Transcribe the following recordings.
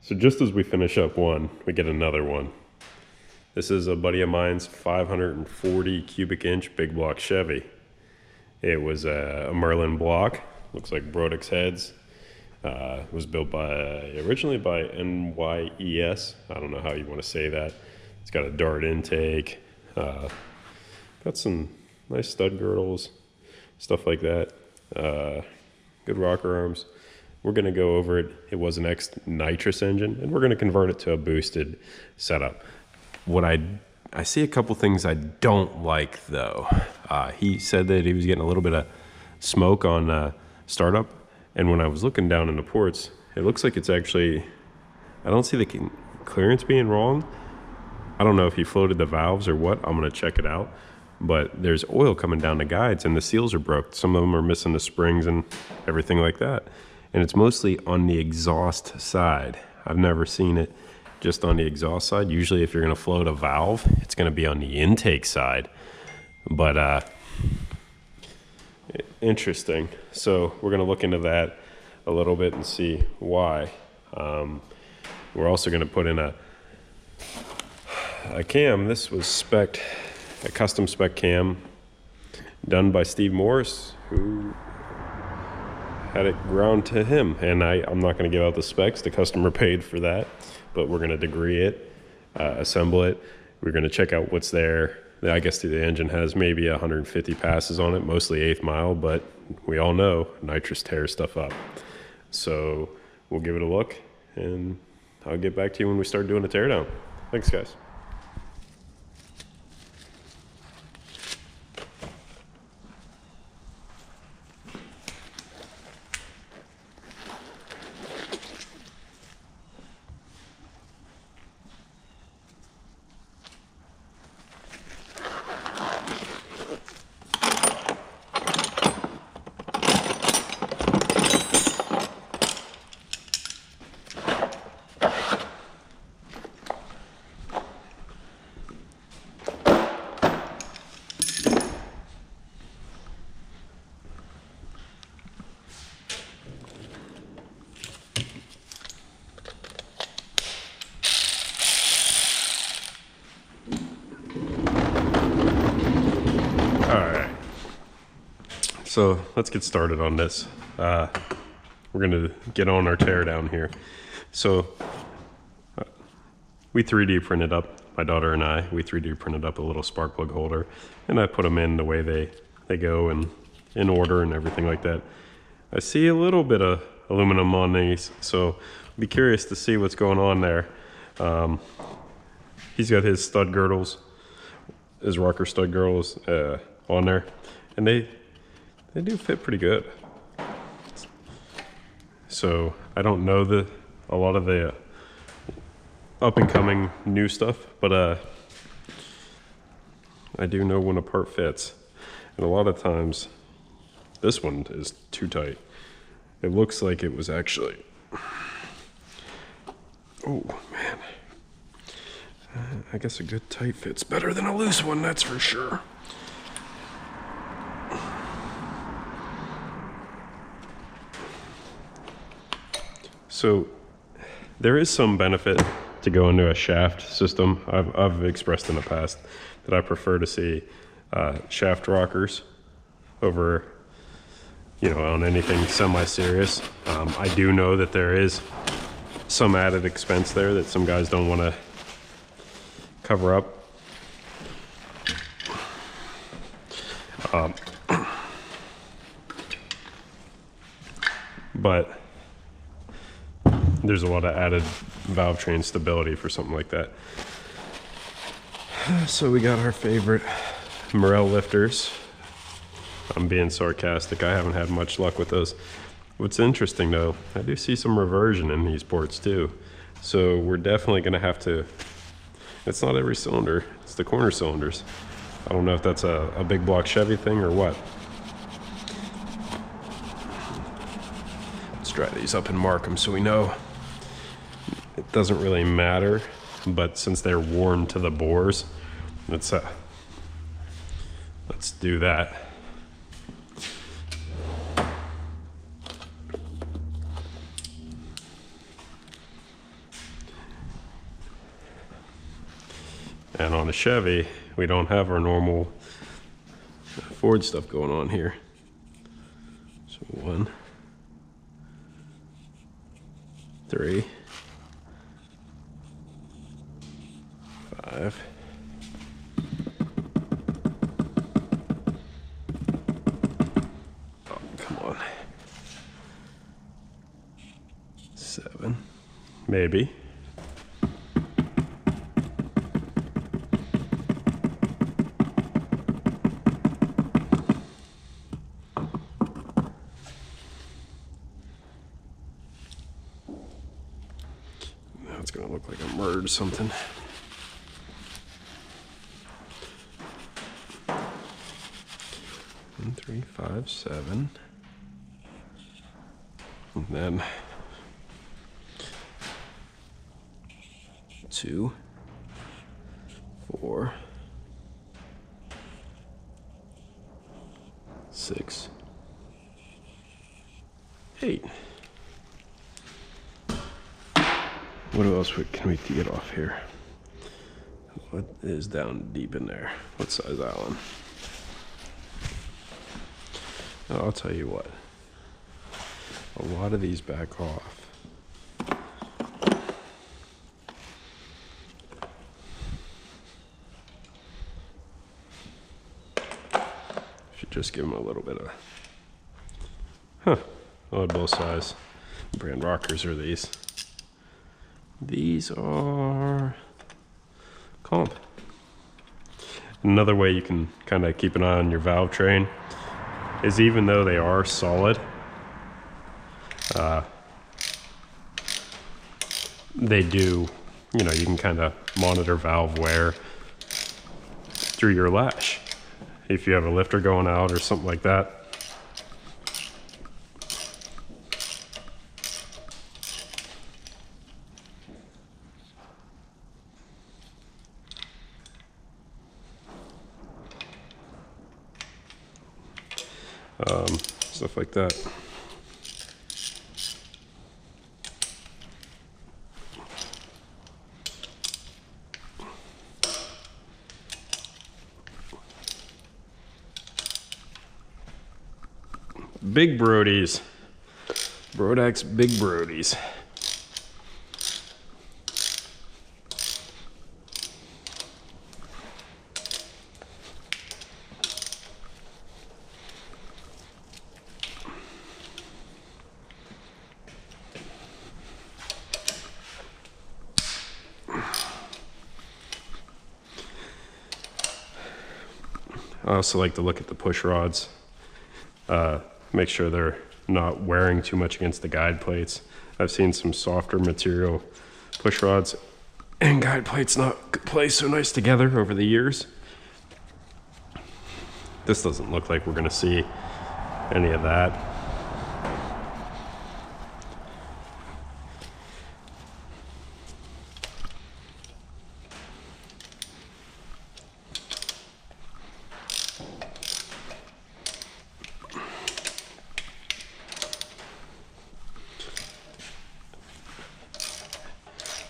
So just as we finish up one, we get another one. This is a buddy of mine's 540 cubic inch big block Chevy. It was a Merlin block, looks like Brodix heads. It was built originally by NYES. I don't know how you want to say that. It's got a dart intake, got some nice stud girdles, stuff like that. Good rocker arms. We're going to go over it. It was an X nitrous engine, and we're going to convert it to a boosted setup. What I see a couple things I don't like, though. He said that he was getting a little bit of smoke on startup, and when I was looking down in the ports, it looks like it's actually, I don't see the clearance being wrong. I don't know if he floated the valves or what. I'm going to check it out. But there's oil coming down the guides, and the seals are broke. Some of them are missing the springs and everything like that. And it's mostly on the exhaust side. I've never seen it just on the exhaust side. Usually if you're going to float a valve, it's going to be on the intake side. But interesting. So we're going to look into that a little bit and see why. We're also going to put in a cam. This was spec'd, a custom spec cam done by Steve Morris, who had it ground to him. And I'm not going to give out the specs. The customer paid for that, but we're going to degree it, assemble it. We're going to check out what's there. I guess the engine has maybe 150 passes on it, mostly 1/8 mile, but we all know nitrous tears stuff up. So we'll give it a look, and I'll get back to you when we start doing the teardown. Thanks, guys. So let's get started on this. We're going to get on our teardown here. So we 3D printed up, my daughter and I, we 3D printed up a little spark plug holder, and I put them in the way they go and in order and everything like that. I see a little bit of aluminum on these, so be curious to see what's going on there. He's got his stud girdles, his rocker stud girdles on there, and they do fit pretty good. So I don't know a lot of the up and coming new stuff, but I do know when a part fits. And a lot of times this one is too tight. It looks like it was actually, oh man. I guess a good tight fit's better than a loose one, that's for sure. So there is some benefit to go into a shaft system. I've expressed in the past that I prefer to see shaft rockers over, on anything semi-serious. I do know that there is some added expense there that some guys don't want to cover up. But there's a lot of added valve train stability for something like that. So we got our favorite Morel lifters. I'm being sarcastic. I haven't had much luck with those. What's interesting though, I do see some reversion in these ports too. So we're definitely gonna have to, it's not every cylinder, it's the corner cylinders. I don't know if that's a big block Chevy thing or what. Let's dry these up and mark them so we know. It doesn't really matter, but since they're worn to the bores, let's do that. And on a Chevy, we don't have our normal Ford stuff going on here. So 1, 3, 5. Oh, come on. 7, maybe. Now it's gonna look like I murdered something. 1, 3, 5, 7. And then 2, 4, 6, 8. What else can we get off here? What is down deep in there? What size Allen? Oh, I'll tell you what. A lot of these back off. Should just give them a little bit of, oddball size. What brand rockers are these? These are comp. Another way you can kind of keep an eye on your valve train is, even though they are solid, they do, you know, you can kind of monitor valve wear through your lash. If you have a lifter going out or something like that. Stuff like that. Big Brodies. Brodex Big Brodies. I also like to look at the push rods. Make sure they're not wearing too much against the guide plates. I've seen some softer material push rods and guide plates not play so nice together over the years. This doesn't look like we're gonna see any of that.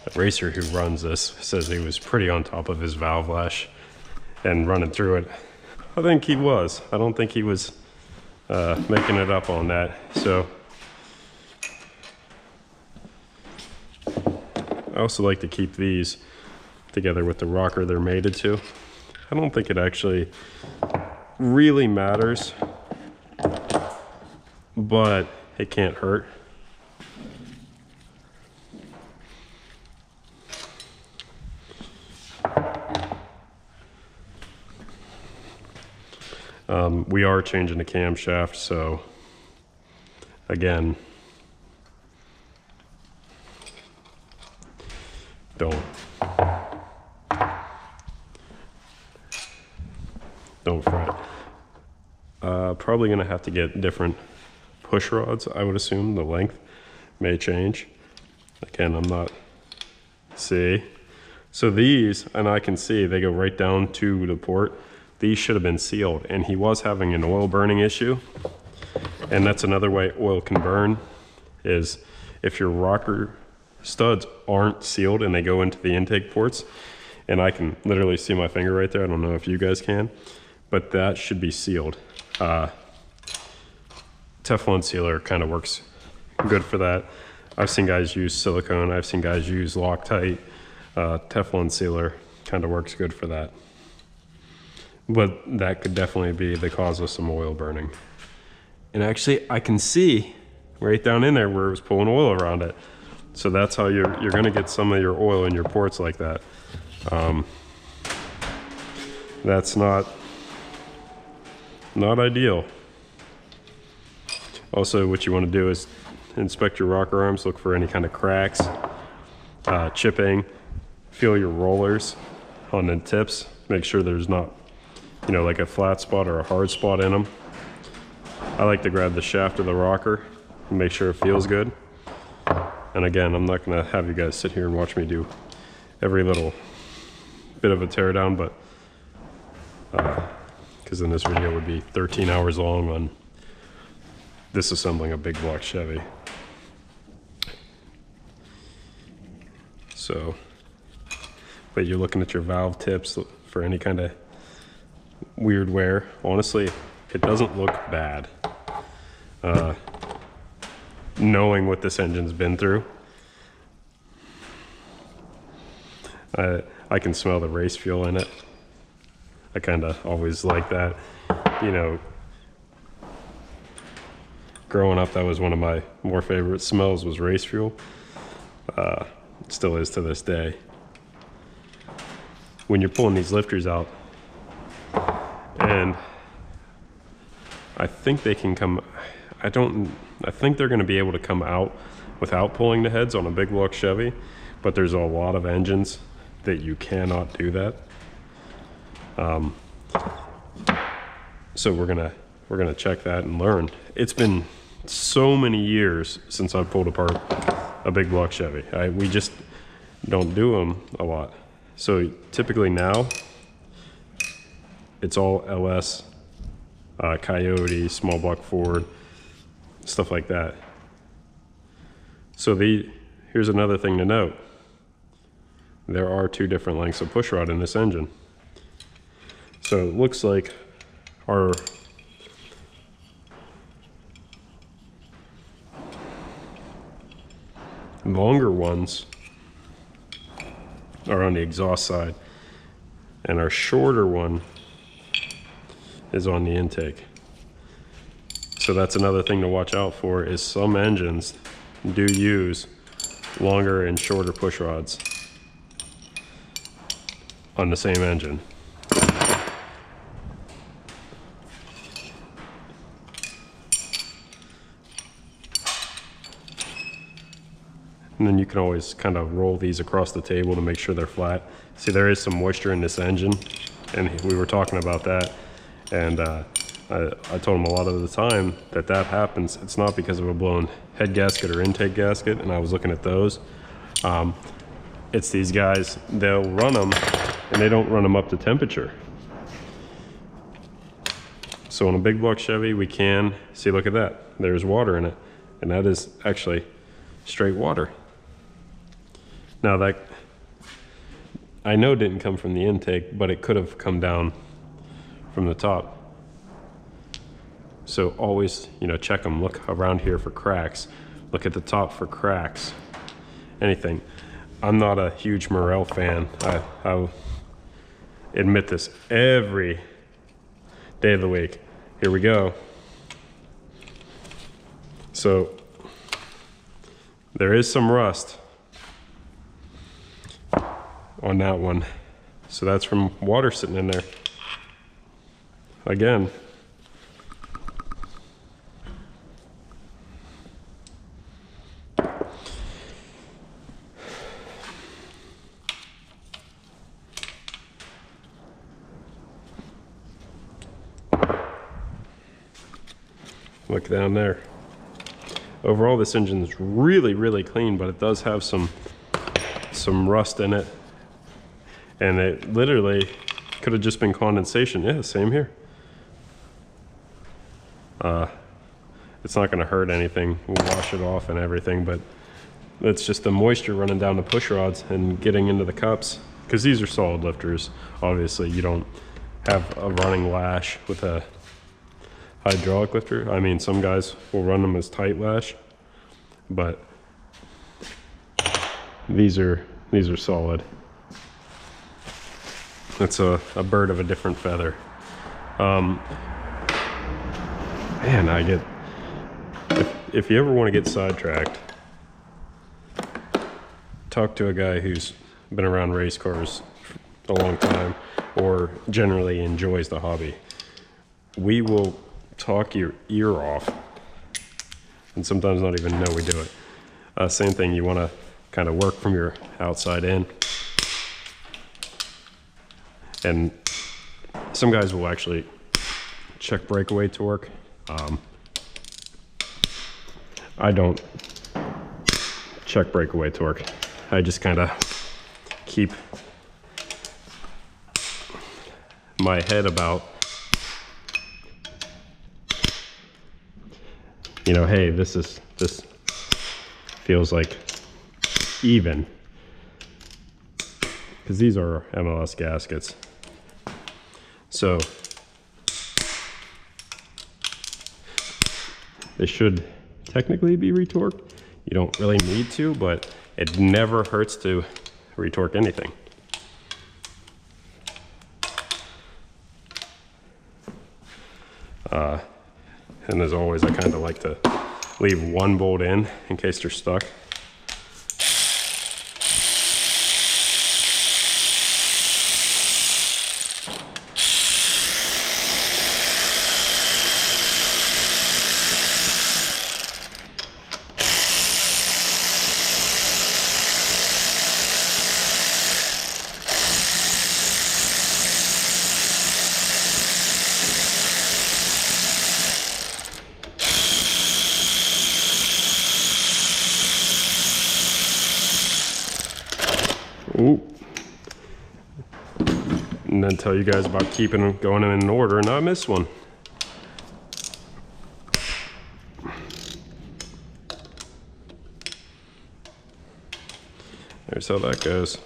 The racer who runs this says he was pretty on top of his valve lash and running through it. I think he was. I don't think he was making it up on that. So I also like to keep these together with the rocker they're mated to. I don't think it actually really matters, but it can't hurt. We are changing the camshaft, so again, don't fret. Probably gonna have to get different push rods. I would assume the length may change. Again, I'm not, see? So these, and I can see they go right down to the port. These should have been sealed, and he was having an oil burning issue. And that's another way oil can burn, is if your rocker studs aren't sealed and they go into the intake ports and I can literally see my finger right there. I don't know if you guys can, but that should be sealed. Teflon sealer kind of works good for that. I've seen guys use silicone. I've seen guys use Loctite. Teflon sealer kind of works good for that. But that could definitely be the cause of some oil burning. And actually, I can see right down in there where it was pulling oil around it. So that's how you're going to get some of your oil in your ports like that. That's not ideal. Also, what you want to do is inspect your rocker arms, look for any kind of cracks, chipping, feel your rollers on the tips, make sure there's not, you know, like a flat spot or a hard spot in them. I like to grab the shaft of the rocker and make sure it feels good. And again, I'm not going to have you guys sit here and watch me do every little bit of a teardown, but because then this video would be 13 hours long on disassembling a big block Chevy. So, but you're looking at your valve tips for any kind of weird wear. Honestly, it doesn't look bad. Knowing what this engine's been through, I can smell the race fuel in it. I kind of always like that. You know, growing up, that was one of my more favorite smells, was race fuel. It still is to this day. When you're pulling these lifters out, and I think they can come, I think they're going to be able to come out without pulling the heads on a big block Chevy, but there's a lot of engines that you cannot do that. So we're gonna check that and learn. It's been so many years since I pulled apart a big block Chevy. We just don't do them a lot. So typically now, it's all LS, Coyote, small block Ford, stuff like that. So here's another thing to note. There are two different lengths of push rod in this engine. So it looks like our longer ones are on the exhaust side, and our shorter one is on the intake. So that's another thing to watch out for, is some engines do use longer and shorter push rods on the same engine. And then you can always kind of roll these across the table to make sure they're flat. See, there is some moisture in this engine, and we were talking about that. And I told him a lot of the time that happens. It's not because of a blown head gasket or intake gasket, and I was looking at those. It's these guys, they'll run them, and they don't run them up to temperature. So on a big block Chevy, we can, see, look at that. There's water in it, and that is actually straight water. Now that, I know didn't come from the intake, but it could have come down from the top. So always, you know, check them. Look around here for cracks. Look at the top for cracks. Anything. I'm not a huge Morel fan. I'll admit this every day of the week. Here we go. So there is some rust on that one. So that's from water sitting in there. Again. Look down there. Overall, this engine is really, really clean, but it does have some rust in it. And it literally could have just been condensation. Yeah, same here. It's not gonna hurt anything. We'll wash it off and everything, but it's just the moisture running down the push rods and getting into the cups because these are solid lifters. Obviously, you don't have a running lash with a hydraulic lifter. I mean, some guys will run them as tight lash, but these are solid. That's a bird of a different feather. Man, if you ever want to get sidetracked, talk to a guy who's been around race cars a long time or generally enjoys the hobby. We will talk your ear off and sometimes not even know we do it. Same thing, you want to kind of work from your outside in. And some guys will actually check breakaway torque. I don't check breakaway torque. I just kind of keep my head about, you know, hey, this feels like even, because these are MLS gaskets. So they should technically be retorqued. You don't really need to, but it never hurts to retorque anything. And as always, I kind of like to leave one bolt in case they're stuck. Ooh. And then tell you guys about keeping them, going in order, and I missed one. There's how that goes.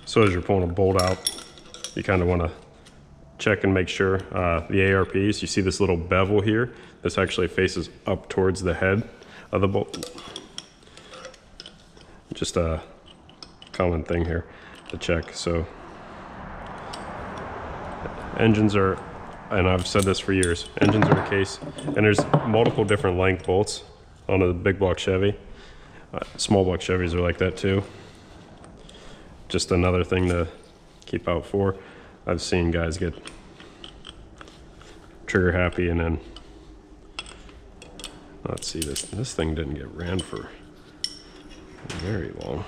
So as you're pulling a bolt out, you kind of want to check and make sure the ARPs, you see this little bevel here, this actually faces up towards the head of the bolt. Just a common thing here to check. So engines are, and I've said this for years, engines are a case, and there's multiple different length bolts on a big block Chevy. Small block Chevys are like that too. Just another thing to keep out for. I've seen guys get trigger happy and then, let's see, this thing didn't get ran for very long.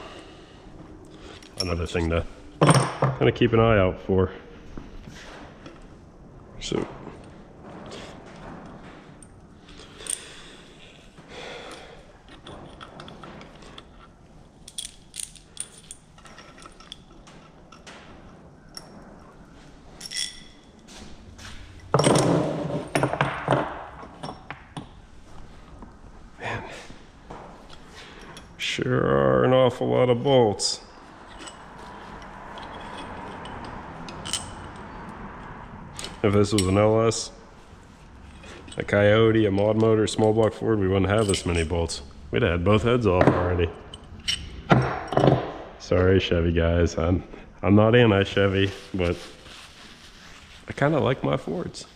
Another thing to kind of keep an eye out for. So sure are an awful lot of bolts. If this was an LS, a Coyote, a Mod Motor, small block Ford, we wouldn't have this many bolts. We'd have had both heads off already. Sorry, Chevy guys. I'm not anti-Chevy, but I kind of like my Fords.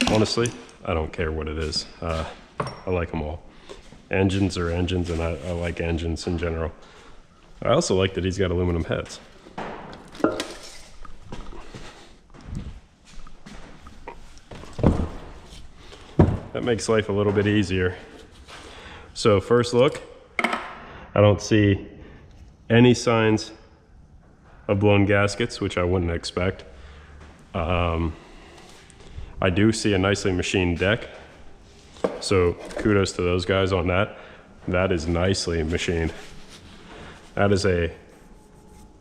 Honestly, I don't care what it is. I like them all. Engines are engines, and I like engines in general. I also like that he's got aluminum heads. That makes life a little bit easier. So first look, I don't see any signs of blown gaskets, which I wouldn't expect. I do see a nicely machined deck, so kudos to those guys on that. That is nicely machined. That is a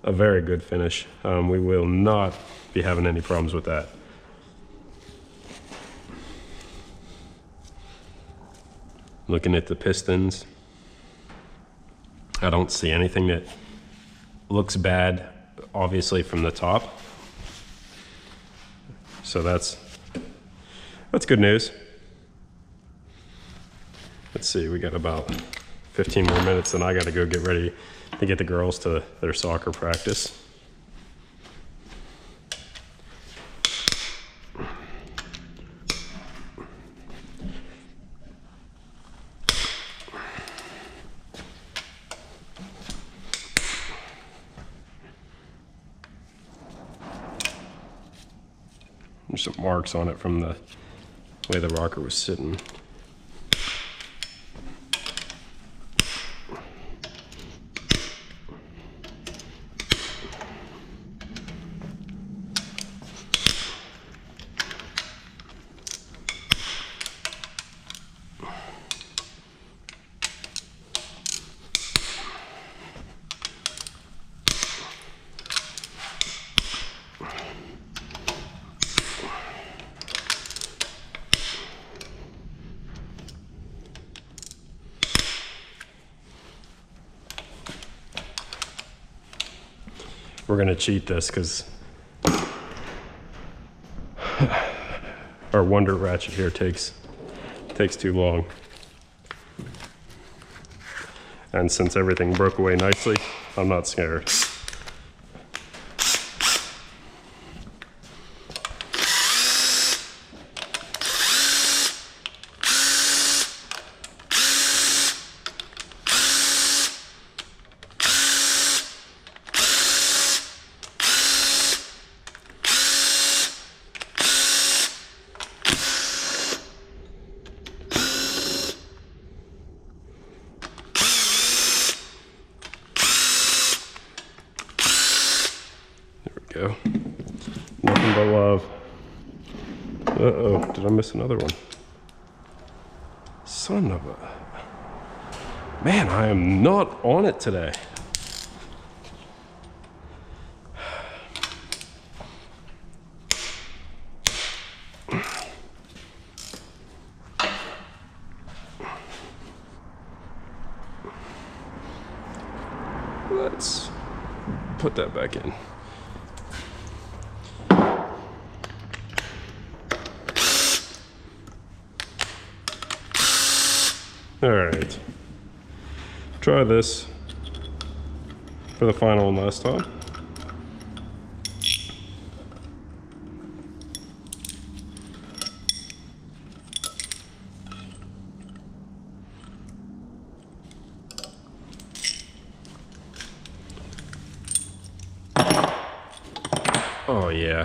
very good finish. We will not be having any problems with that. Looking at the pistons, I don't see anything that looks bad, obviously from the top. So that's good news. Let's see, we got about 15 more minutes, and I got to go get ready to get the girls to their soccer practice. There's some marks on it from the way the rocker was sitting. We're gonna cheat this because our Wonder ratchet here takes too long. And since everything broke away nicely, I'm not scared. Go. Nothing but love. Uh-oh, did I miss another one? Son of a... Man, I am not on it today. Let's put that back in. All right, try this for the final and last time. Oh yeah.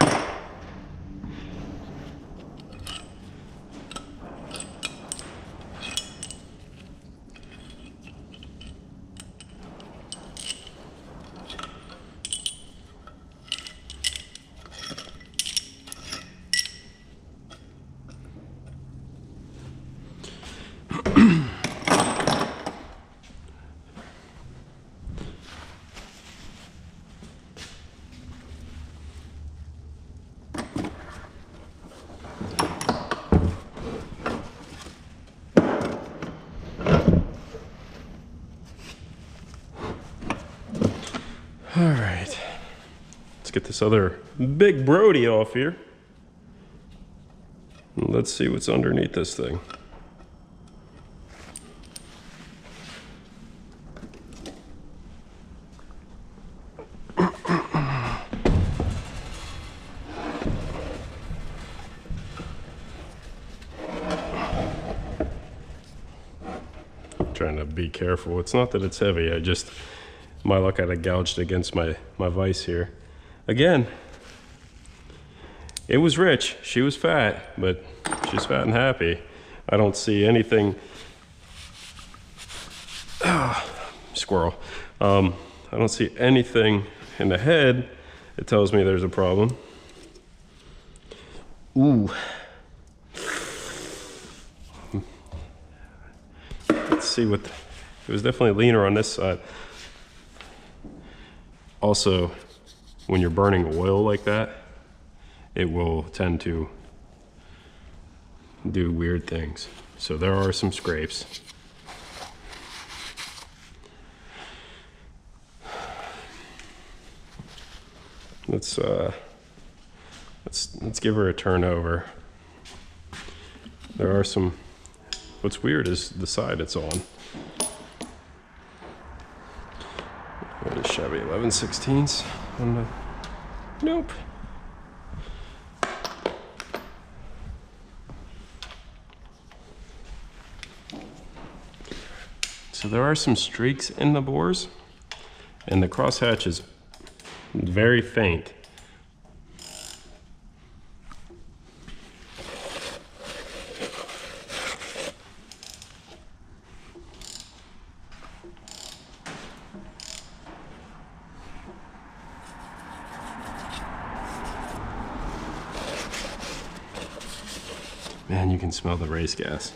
get this other big Brody off here. And let's see what's underneath this thing. Trying to be careful. It's not that it's heavy, I just, my luck, I gouged against my vise here. Again, it was rich, she was fat, but she's fat and happy. I don't see anything, squirrel. I don't see anything in the head that tells me there's a problem. Ooh. Let's see what, it was definitely leaner on this side. Also, when you're burning oil like that, it will tend to do weird things. So there are some scrapes. Let's give her a turn over. There are some. What's weird is the side it's on. What is Chevy 11/16s? Nope. So there are some streaks in the bores, and the crosshatch is very faint. Man, you can smell the race gas.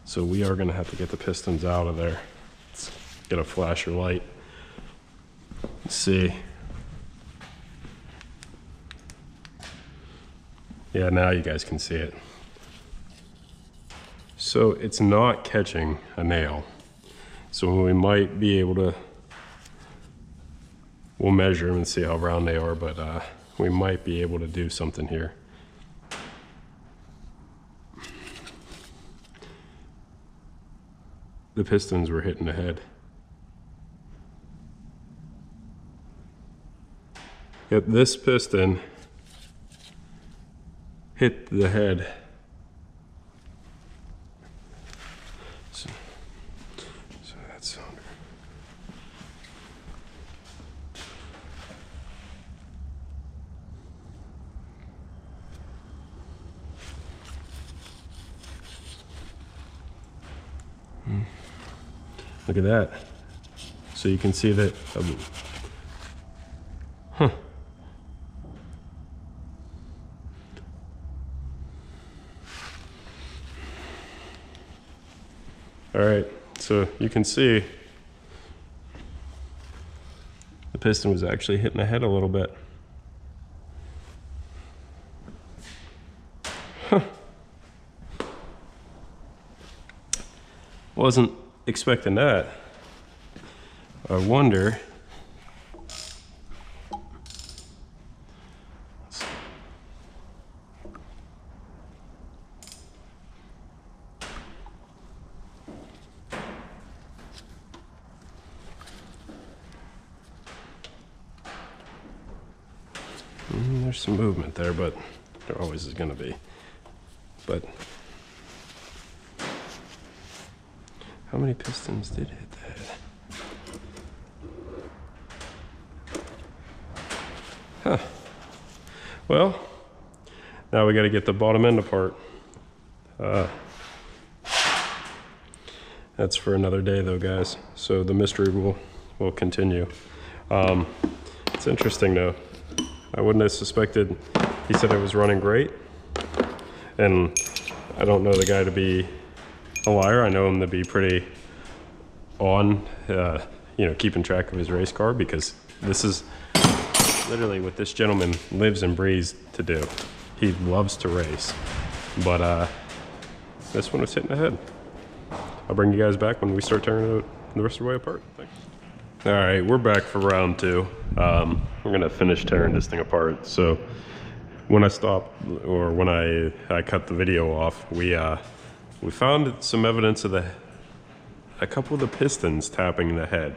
So we are gonna have to get the pistons out of there. Let's get a flasher light. Let's see. Yeah, now you guys can see it. So it's not catching a nail. So we might be able to, we'll measure them and see how round they are, but we might be able to do something here. The pistons were hitting the head. Yep, this piston hit the head. So that's cylinder. Look at that. So you can see that. Huh. All right, so you can see the piston was actually hitting the head a little bit. Huh. Wasn't expecting that. I wonder. There's some movement there, but there always is going to be. But how many pistons did hit the head? Huh. Well, now we got to get the bottom end apart. That's for another day, though, guys. So the mystery will continue. It's interesting, though. I wouldn't have suspected. He said it was running great, and I don't know the guy to be a liar. I know him to be pretty on, keeping track of his race car, because this is literally what this gentleman lives and breathes to do. He loves to race, but this one was hitting the head. I'll bring you guys back when we start tearing it the rest of the way apart. Thanks. All right, we're back for round two. We're gonna finish tearing this thing apart. So when I stopped, or when I cut the video off, we found some evidence of a couple of the pistons tapping the head,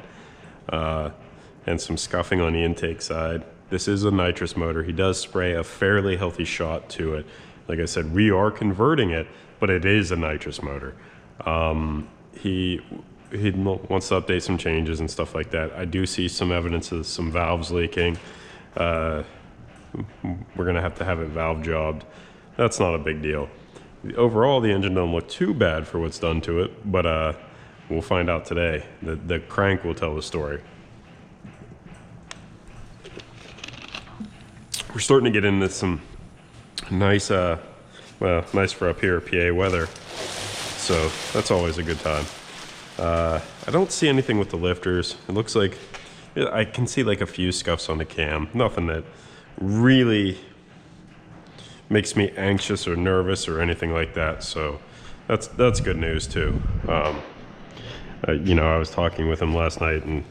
and some scuffing on the intake side. This is a nitrous motor. He does spray a fairly healthy shot to it. Like I said, we are converting it, but it is a nitrous motor. He wants to update some changes and stuff like that. I do see some evidence of some valves leaking. We're gonna have to have it valve jobbed. That's not a big deal. Overall, the engine don't look too bad for what's done to it, but we'll find out today. The crank will tell the story. We're starting to get into some nice, well, nice for up here, PA weather. So that's always a good time. I don't see anything with the lifters. It looks like, I can see like a few scuffs on the cam. Nothing that really makes me anxious or nervous or anything like that. So that's good news too. You know, I was talking with him last night and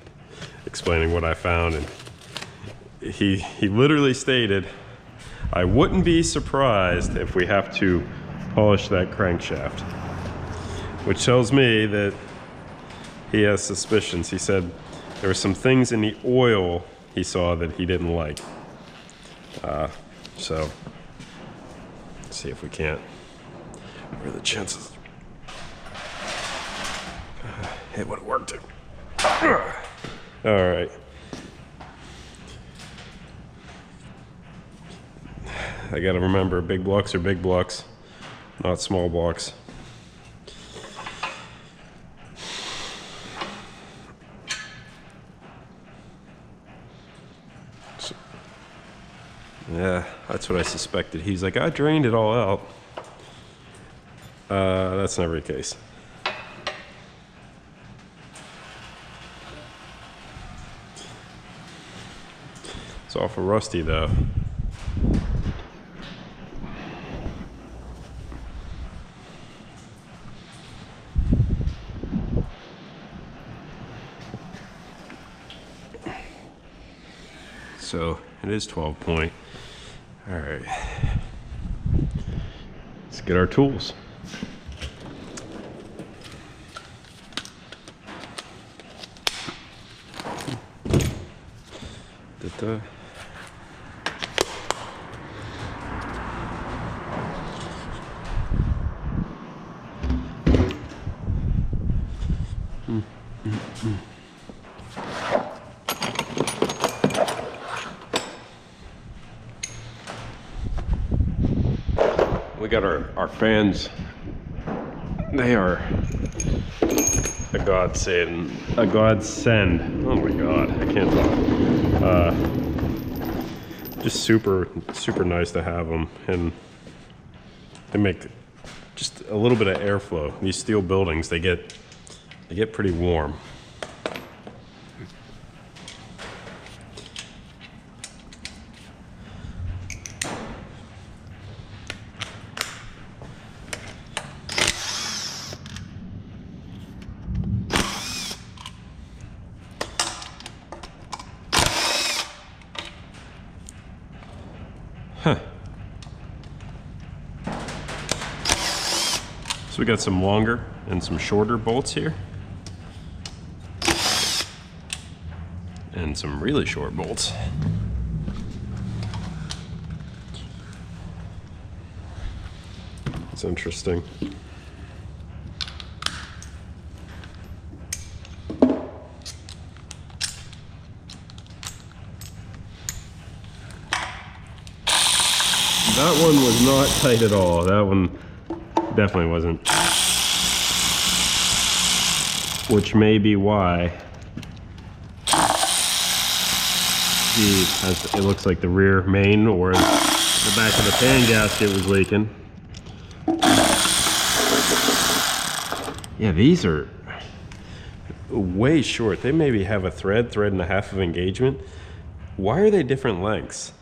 explaining what I found, and he literally stated, I wouldn't be surprised if we have to polish that crankshaft, which tells me that he has suspicions. He said there were some things in the oil he saw that he didn't like. So let's see if we can't. What are the chances? It would have worked. All right. I gotta remember, big blocks are big blocks, not small blocks. So, yeah, that's what I suspected. He's like, I drained it all out. That's never the case. It's awful rusty though. So it is 12 point. All right, let's get our tools. We got our fans. They are a godsend. A godsend. Oh my God, I can't talk. Just super nice to have them, and they make just a little bit of airflow. These steel buildings, they get pretty warm. Huh. So we got some longer and some shorter bolts here. And some really short bolts. It's interesting. That one was not tight at all. That one definitely wasn't. Which may be why it looks like the rear main or the back of the pan gasket was leaking. Yeah, these are way short. They maybe have a thread and a half of engagement. Why are they different lengths?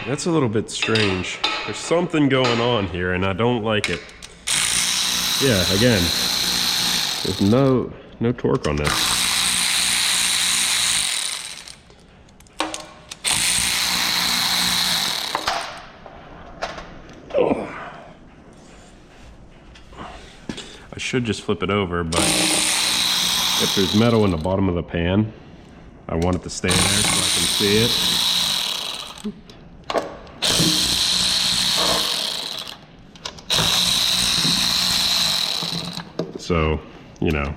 That's a little bit strange. There's something going on here and I don't like it. Yeah, again, there's no torque on this. I should just flip it over, but if there's metal in the bottom of the pan, I want it to stay there so I can see it. So, you know.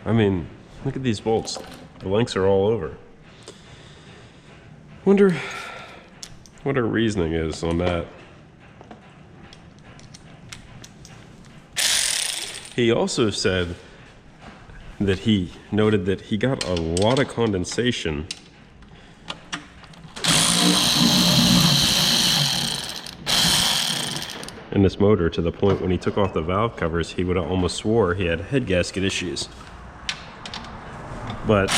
I mean, look at these bolts. The links are all over. Wonder what her reasoning is on that. He also said that he noted that he got a lot of condensation in this motor, to the point when he took off the valve covers, he would have almost swore he had head gasket issues. But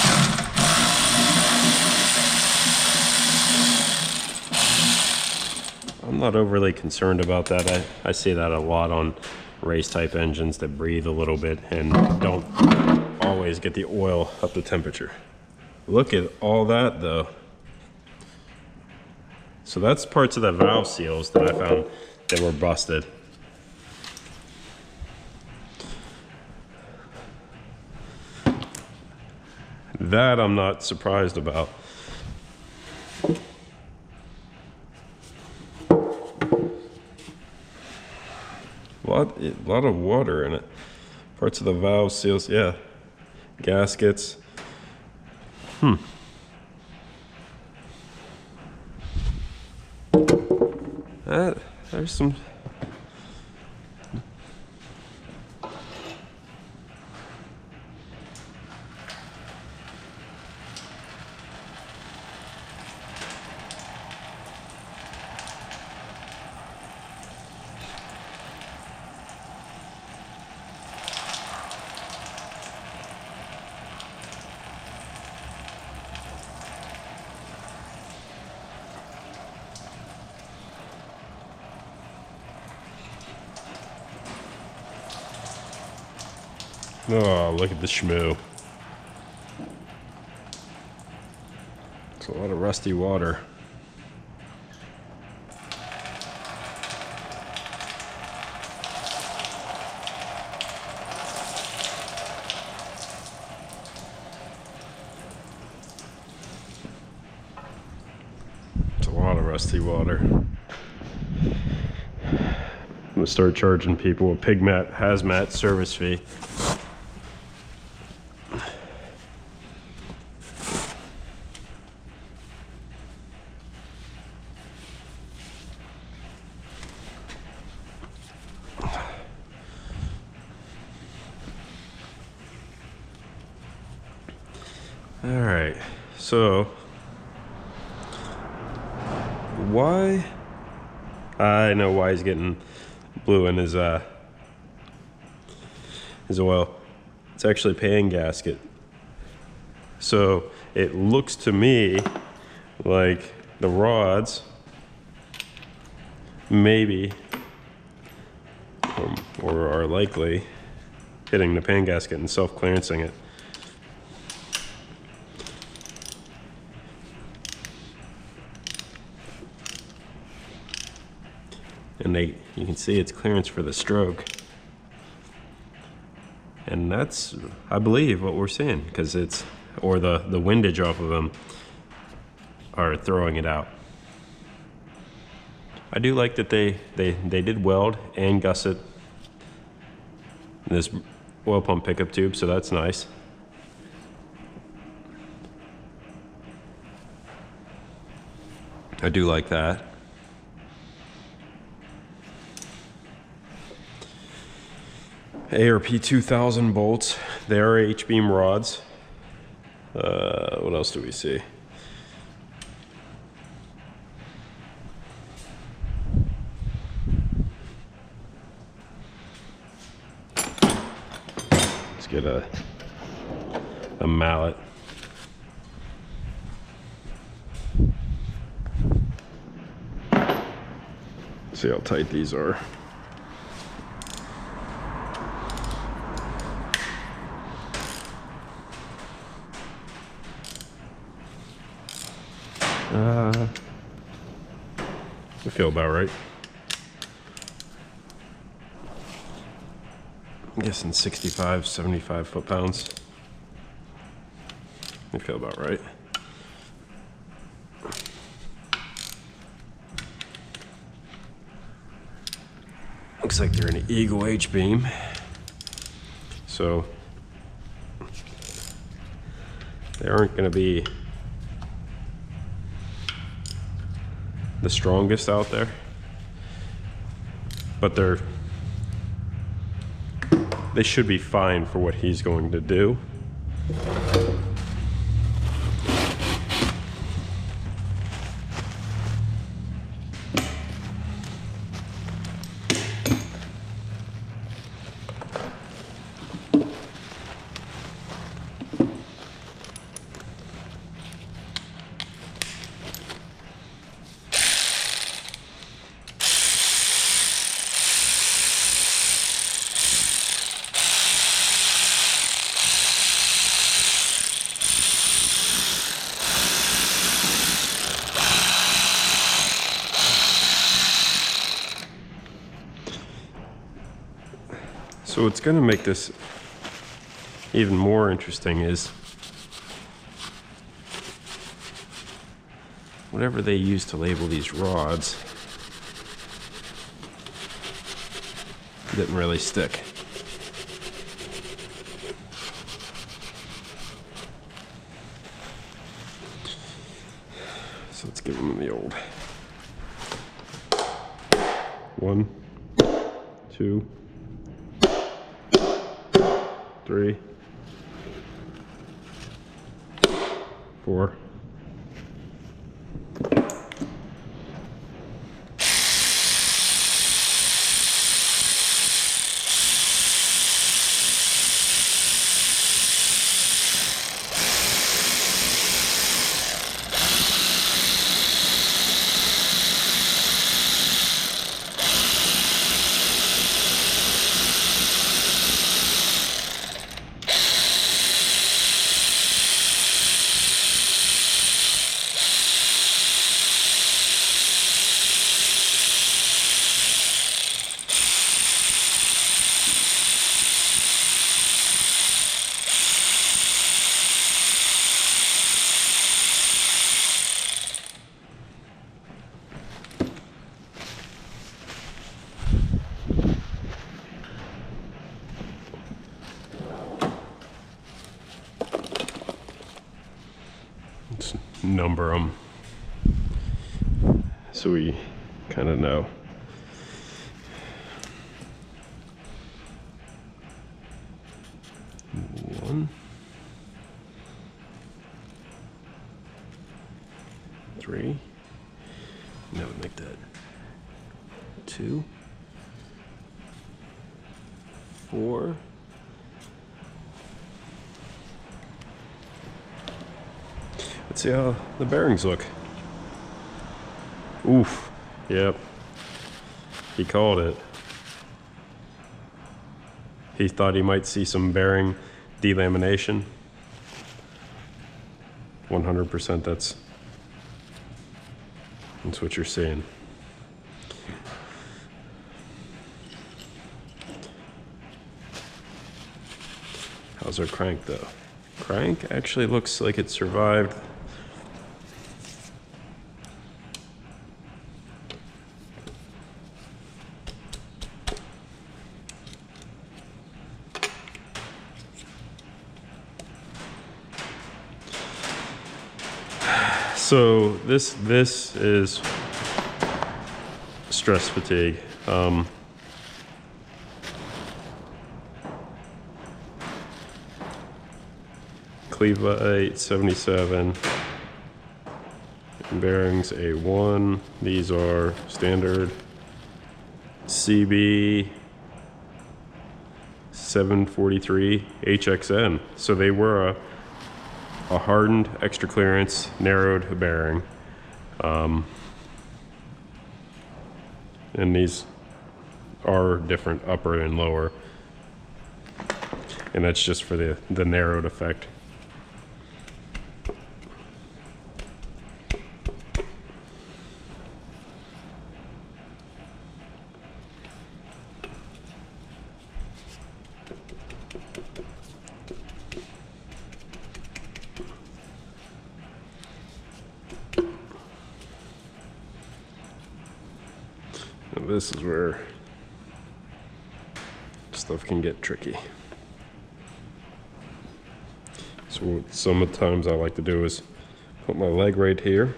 I'm not overly concerned about that. I see that a lot on race type engines that breathe a little bit and don't always get the oil up to temperature. Look at all that though. So that's parts of the valve seals that I found that were busted. That I'm not surprised about. A lot of water in it. Parts of the valve seals, yeah. Gaskets. There's some. Oh, look at the schmoo. It's a lot of rusty water. It's a lot of rusty water. I'm gonna start charging people a pigmat hazmat service fee. All right, so why? I know why he's getting blue in his oil. It's actually pan gasket. So it looks to me like the rods maybe or are likely hitting the pan gasket and self-clearancing it. And you can see it's clearance for the stroke. And that's, I believe, what we're seeing, because it's, or the windage off of them are throwing it out. I do like that they did weld and gusset this oil pump pickup tube, so that's nice. I do like that. ARP 2000 bolts. They are H-beam rods. What else do we see? get a mallet. See how tight these are. I feel about right. I'm guessing 65, 75 foot-pounds. I feel about right. Looks like they're an Eagle H-beam. So they aren't going to be the strongest out there, but they should be fine for what he's going to do. So what's going to make this even more interesting is whatever they use to label these rods didn't really stick. So let's give them the old 1, 2, 3, 4. Let's number them so we kind of know. One, 3. That would make that 2, 4. Let's see how the bearings look. Oof. Yep. He called it. He thought he might see some bearing delamination. 100% that's what you're seeing. How's our crank though? Crank actually looks like it survived. So this is stress fatigue. Cleveland 877, bearings A1. These are standard CB 743 HXN. So they were a hardened, extra clearance, narrowed bearing. And these are different, upper and lower. And that's just for the narrowed effect. And this is where stuff can get tricky. So sometimes I like to do is put my leg right here.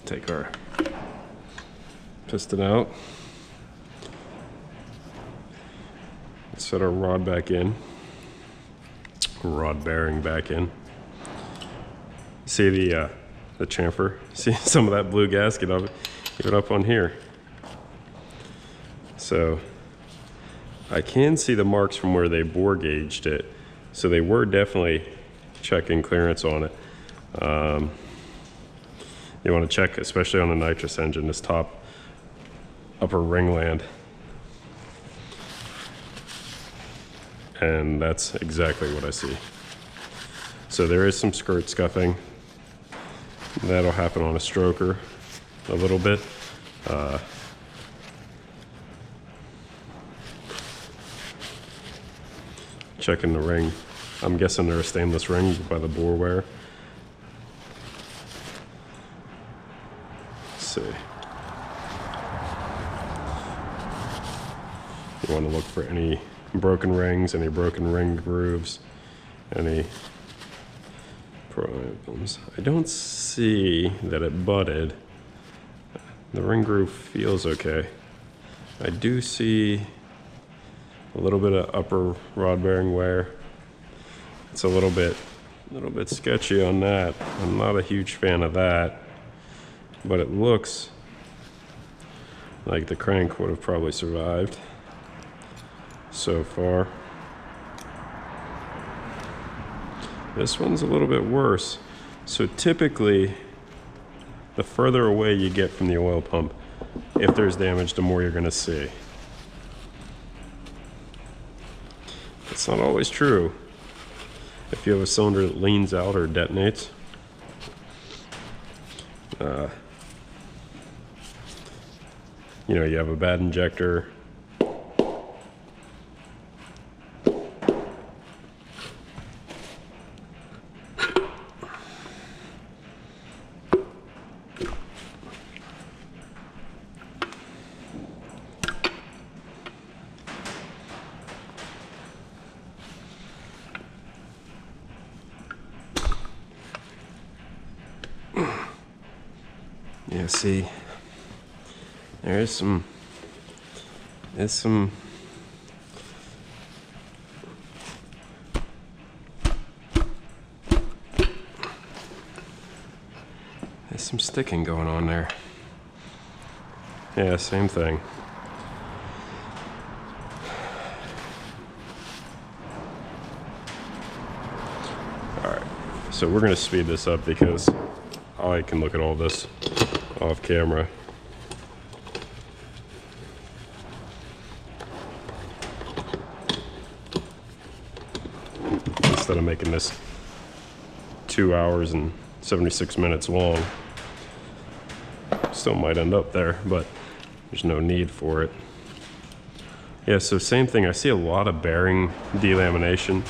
Take our piston out. Set our rod back in. Rod bearing back in. See the chamfer? See some of that blue gasket of it? Even up on here. So I can see the marks from where they bore gauged it. So they were definitely checking clearance on it. You want to check, especially on a nitrous engine, this top upper ringland. And that's exactly what I see. So there is some skirt scuffing. That'll happen on a stroker a little bit. Checking the ring. I'm guessing they're a stainless ring by the bore wear. Let's see. You want to look for any broken rings, any broken ring grooves, any problems. I don't see that it butted. The ring groove feels okay. I do see a little bit of upper rod bearing wear. It's a little bit sketchy on that. I'm not a huge fan of that, but it looks like the crank would have probably survived so far. This one's a little bit worse. So typically, the further away you get from the oil pump, if there's damage, the more you're gonna see. It's not always true. If you have a cylinder that leans out or detonates, you know, you have a bad injector. Yeah, see, there's some there's some sticking going on there. Yeah, same thing. Alright, so we're going to speed this up because I can look at all this off camera. Instead of making this 2 hours and 76 minutes long. Still might end up there, but there's no need for it. Yeah, so same thing. I see a lot of bearing delamination.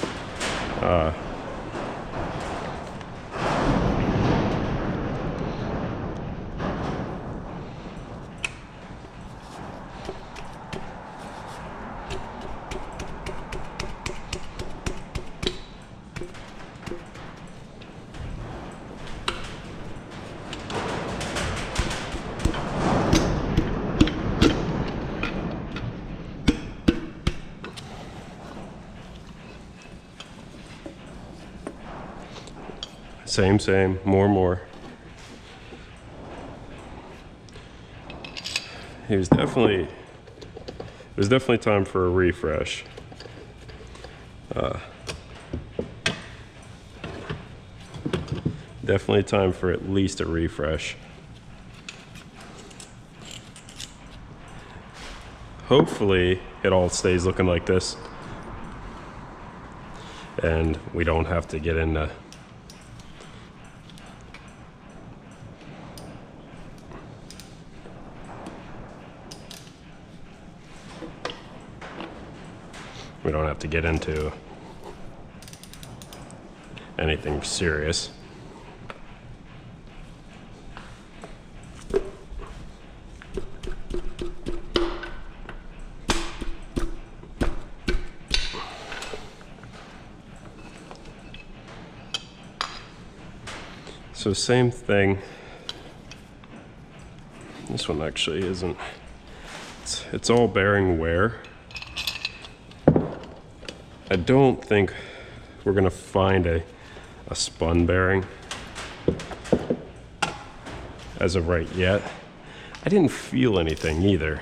Same, more. It was definitely time for a refresh. Definitely time for at least a refresh. Hopefully it all stays looking like this and we don't have to get into anything serious. So same thing. This one actually isn't. It's all bearing wear. I don't think we're gonna find a spun bearing as of right yet. I didn't feel anything either.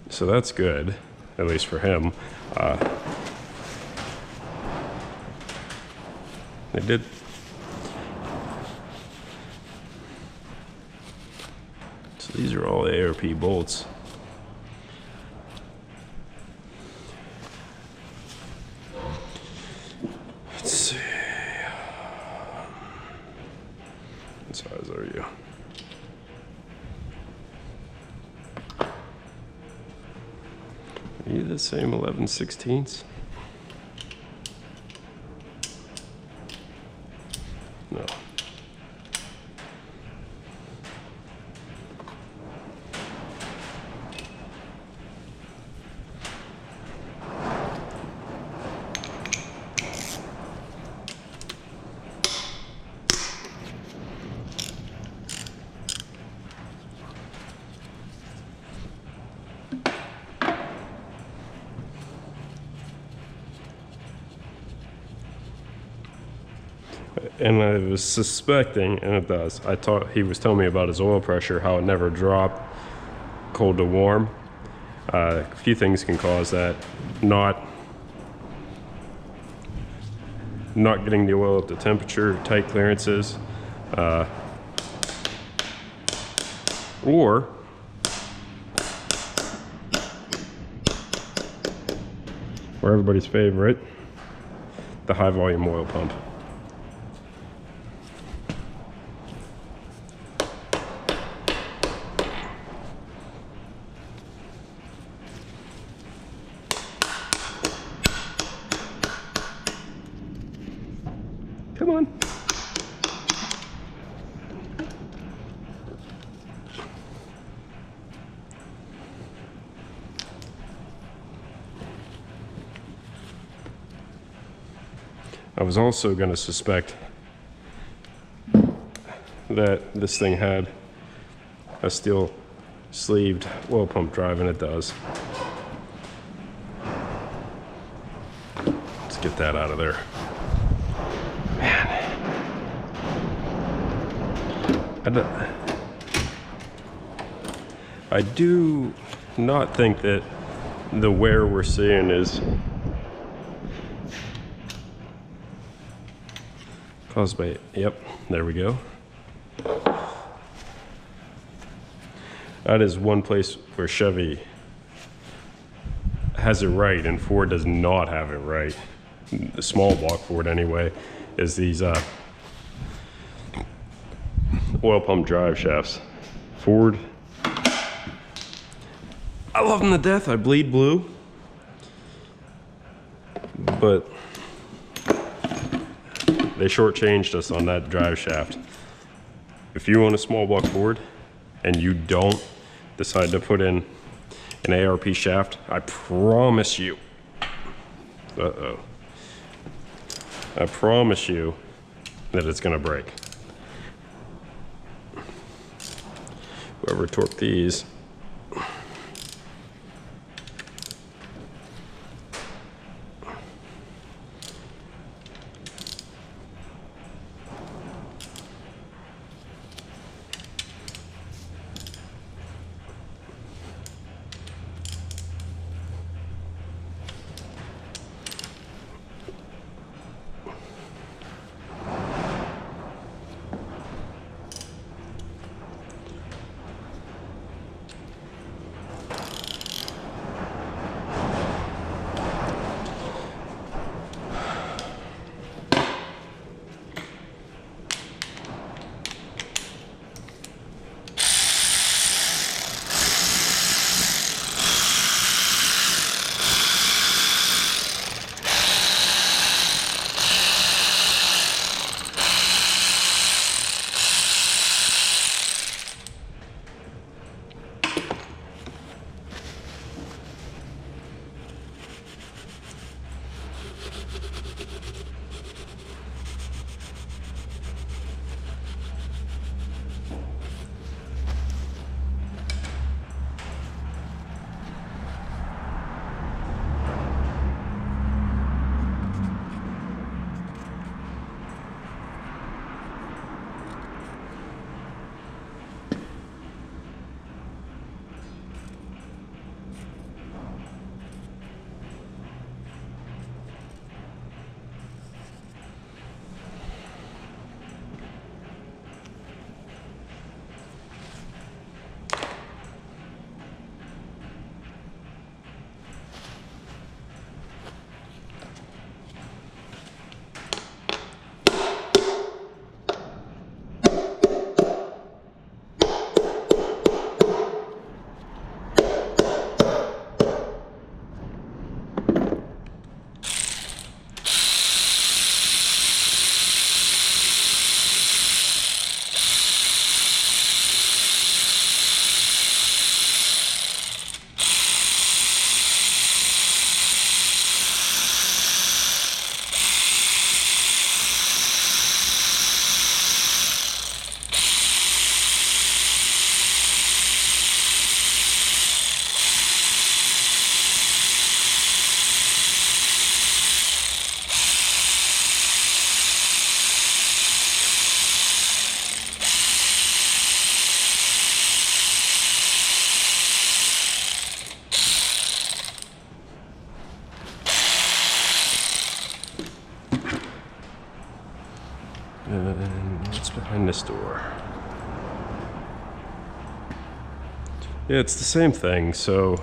So that's good, at least for him. They did. So these are all ARP bolts. Let's see. What size are you? Are you the same 11/16? No. And I was suspecting, and it does, he was telling me about his oil pressure, how it never dropped cold to warm. A few things can cause that. Not getting the oil up to temperature, tight clearances, or everybody's favorite, the high volume oil pump. Come on. I was also going to suspect that this thing had a steel sleeved oil pump drive, and it does. Let's get that out of there. I do not think that the wear we're seeing is caused by, yep, there we go. That is one place where Chevy has it right and Ford does not have it right. The small block Ford anyway, is these oil pump drive shafts. Ford, I love them to death. I bleed blue, but they shortchanged us on that drive shaft. If you own a small block Ford and you don't decide to put in an ARP shaft, I promise you, I promise you that it's gonna break. Whoever torqued these, behind this door. Yeah, it's the same thing. So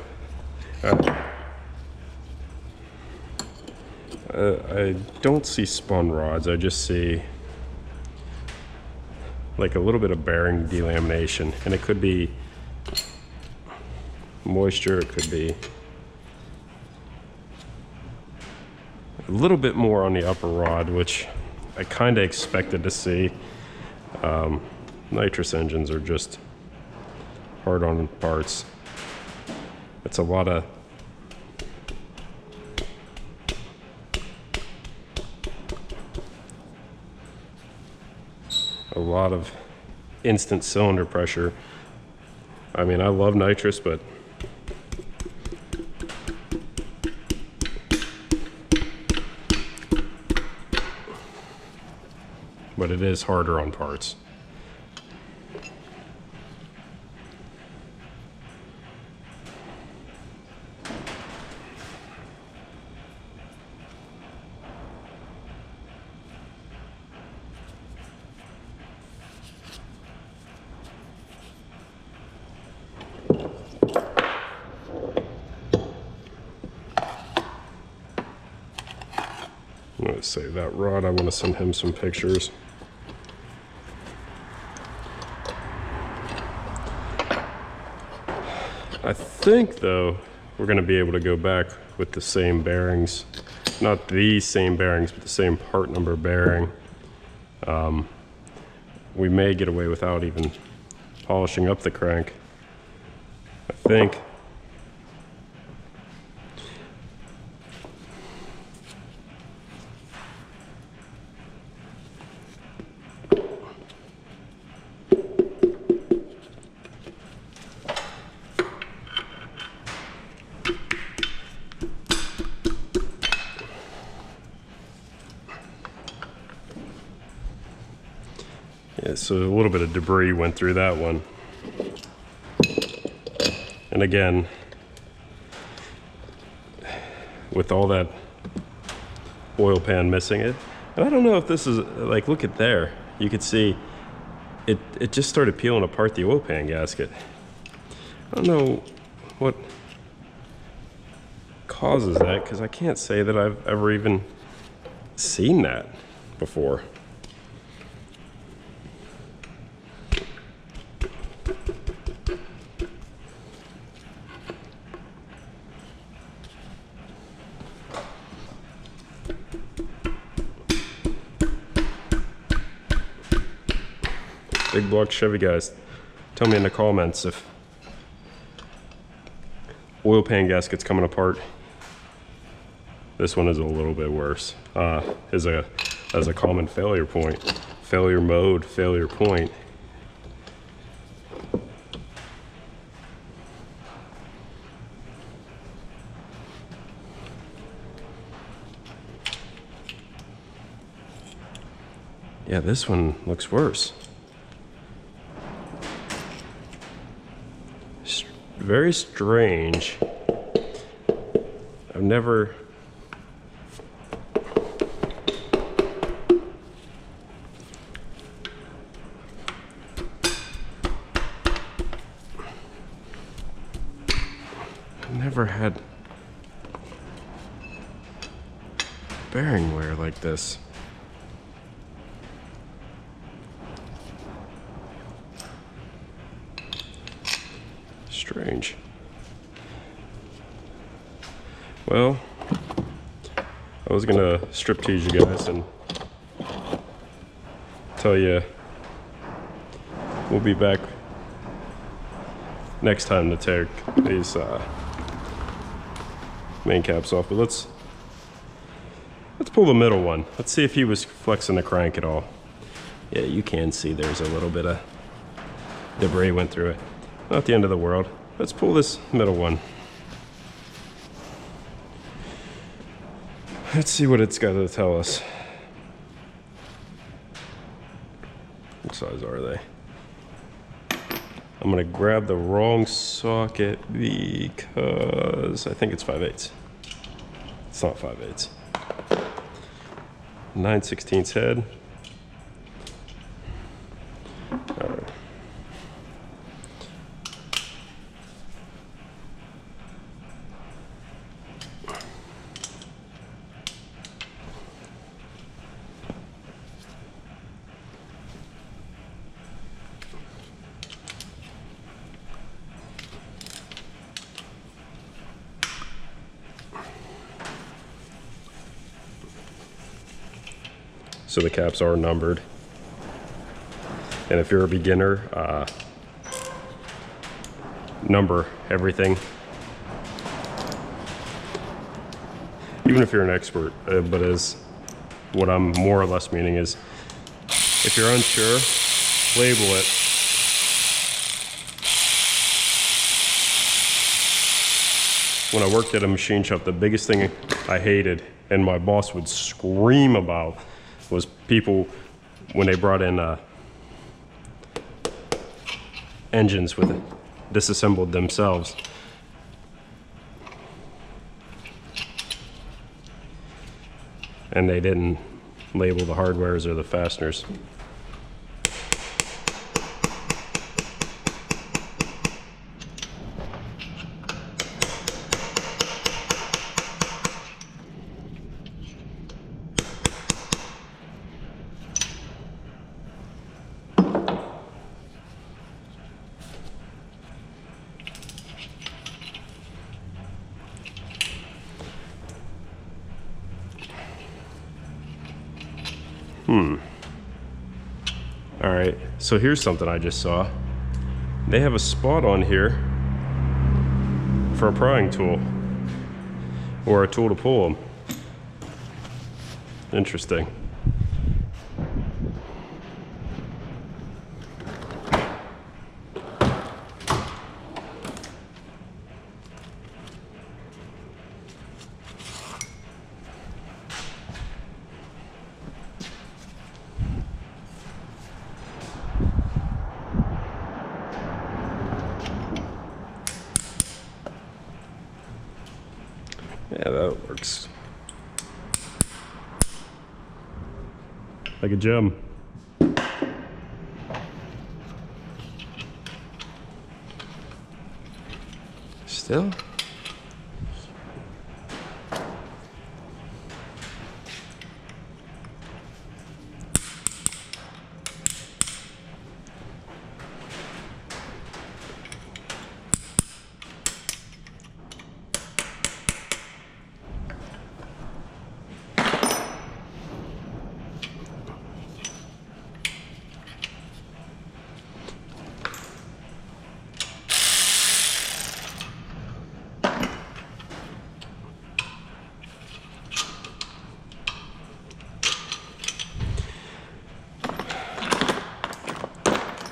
I don't see spun rods. I just see like a little bit of bearing delamination, and it could be moisture, it could be a little bit more on the upper rod, which I kind of expected to see. Nitrous engines are just hard on parts. It's a lot of instant cylinder pressure. I mean, I love nitrous, but it is harder on parts. I'm going to save that rod. I want to send him some pictures. I think, though, we're going to be able to go back with the same bearings. Not these same bearings, but the same part number bearing. We may get away without even polishing up the crank. I think. Yeah, so a little bit of debris went through that one. And again, with all that oil pan missing it, and I don't know if this is, like, look at there. You could see it just started peeling apart the oil pan gasket. I don't know what causes that, because I can't say that I've ever even seen that before. Big block Chevy guys, tell me in the comments if oil pan gasket's coming apart. This one is a little bit worse. As a common failure point, failure mode, failure point. Yeah, this one looks worse. Very strange. I've never had bearing wear like this. Strange. Well, I was gonna strip tease you guys and tell you we'll be back next time to take these main caps off, but let's pull the middle one. Let's see if he was flexing the crank at all. Yeah, you can see there's a little bit of debris went through it. Not the end of the world. Let's pull this middle one. Let's see what it's got to tell us. What size are they? I'm gonna grab the wrong socket because I think it's 5/8. It's not 5/8. 9/16 head. All right. So the caps are numbered. And if you're a beginner, number everything. Even if you're an expert, but as what I'm more or less meaning is, if you're unsure, label it. When I worked at a machine shop, the biggest thing I hated, and my boss would scream about, was people, when they brought in engines with it, disassembled themselves. And they didn't label the hardwares or the fasteners. All right, so here's something I just saw. They have a spot on here for a prying tool or a tool to pull them. Interesting. Yeah, that works. Like a gem. Still?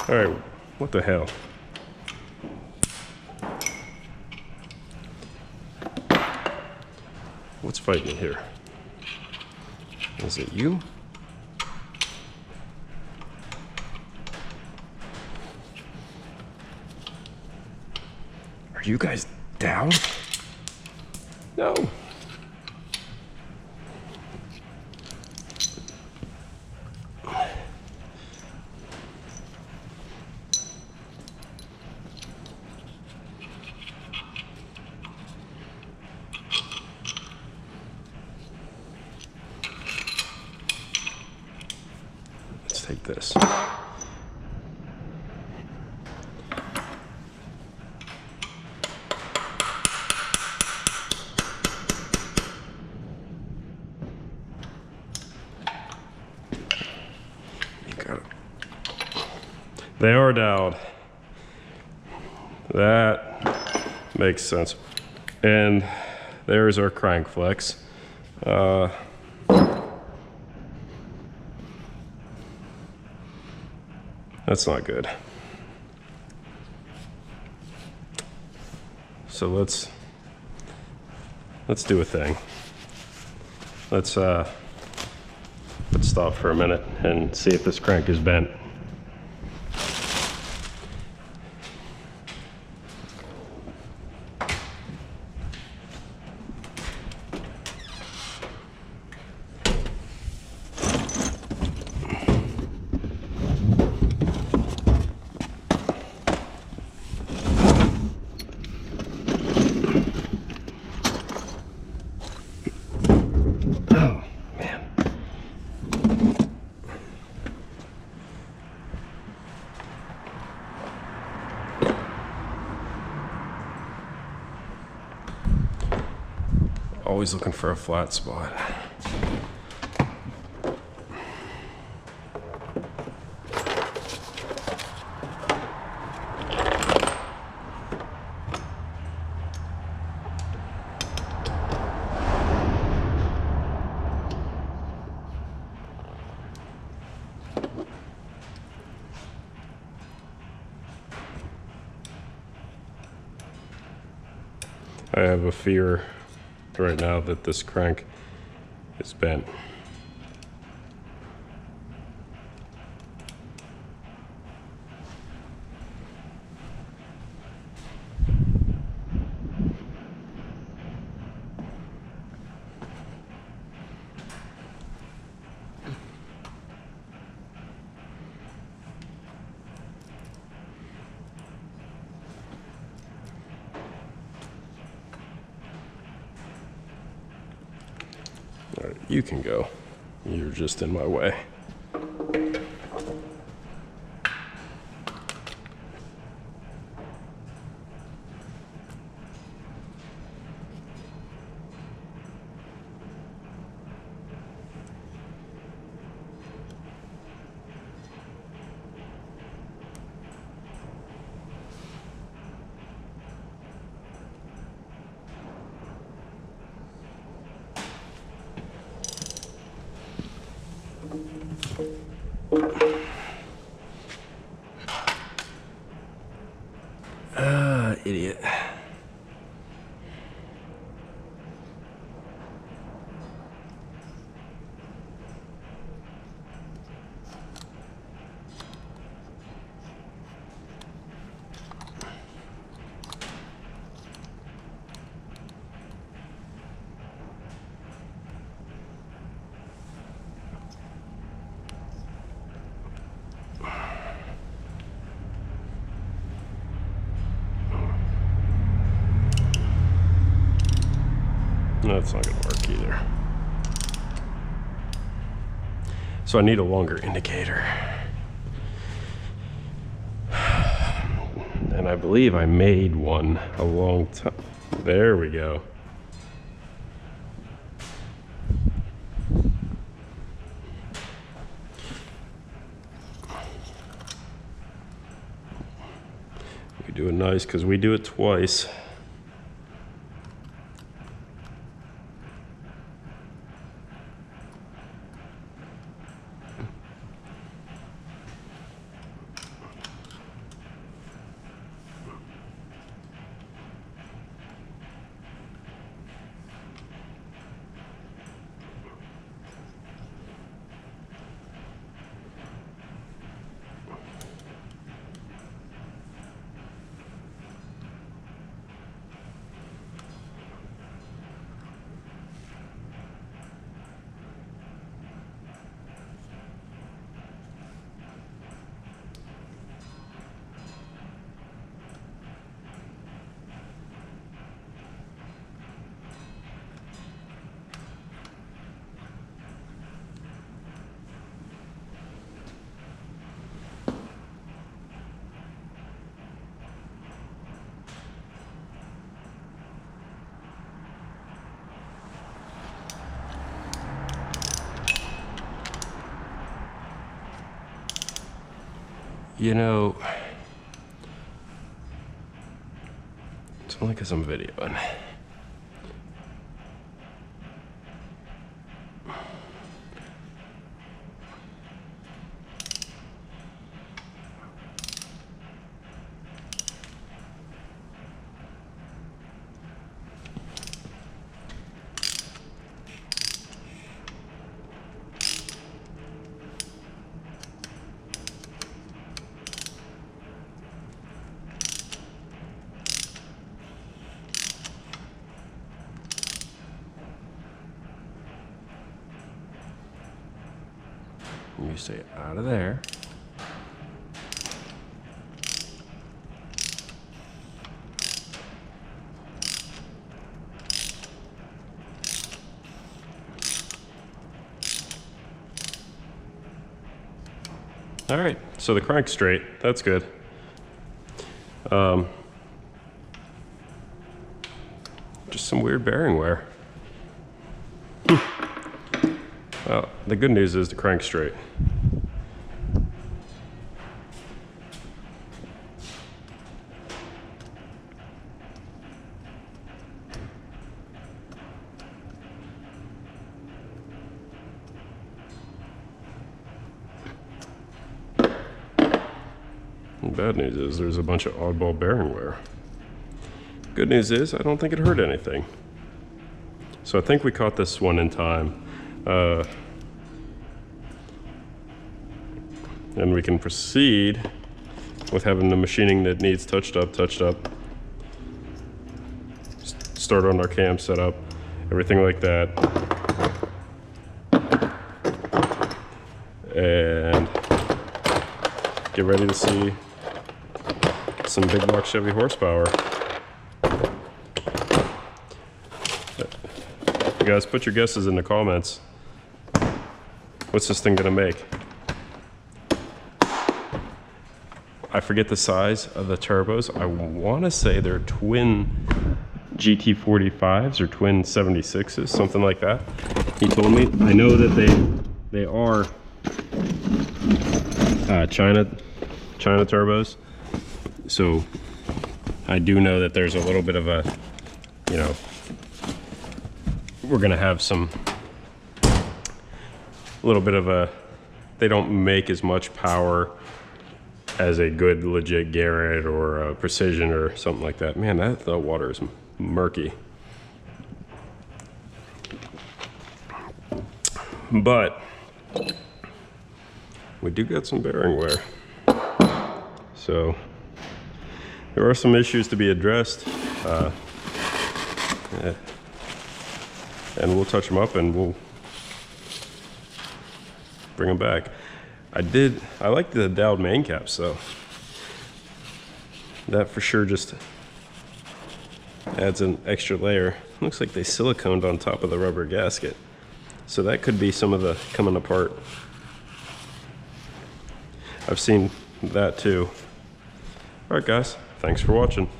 All right, what the hell? What's fighting here? Is it you? Are you guys down? No. Let's take this. They are dialed. That makes sense. And there's our crank flex. That's not good. So let's do a thing. Let's stop for a minute and see if this crank is bent. always looking for a flat spot. I have a fear right now that this crank is bent. All right, you can go. You're just in my way. Idiot. No, it's not going to work either. So I need a longer indicator. And I believe I made one a long time. There we go. We do it nice because we do it twice. You know, it's only because I'm videoing. You stay out of there. All right, so the crank's straight. That's good. Just some weird bearing wear. Well, the good news is the crank's straight. The bad news is there's a bunch of oddball bearing wear. Good news is I don't think it hurt anything. So I think we caught this one in time. And we can proceed with having the machining that needs touched up. Start on our cam setup, everything like that. And get ready to see some big block Chevy horsepower. You guys, put your guesses in the comments. What's this thing gonna make? I forget the size of the turbos. I wanna say they're twin GT45s or twin 76s, something like that. He told me. I know that they are China turbos. So I do know that there's a little bit of a, you know, we're gonna have some, a little bit of a, they don't make as much power as a good legit Garrett or a Precision or something like that. Man, the water is murky. But we do got some bearing wear. So there are some issues to be addressed. And we'll touch them up and we'll bring them back. I like the dowel main caps though. That for sure just adds an extra layer. Looks like they siliconed on top of the rubber gasket. So that could be some of the coming apart. I've seen that too. All right guys, thanks for watching.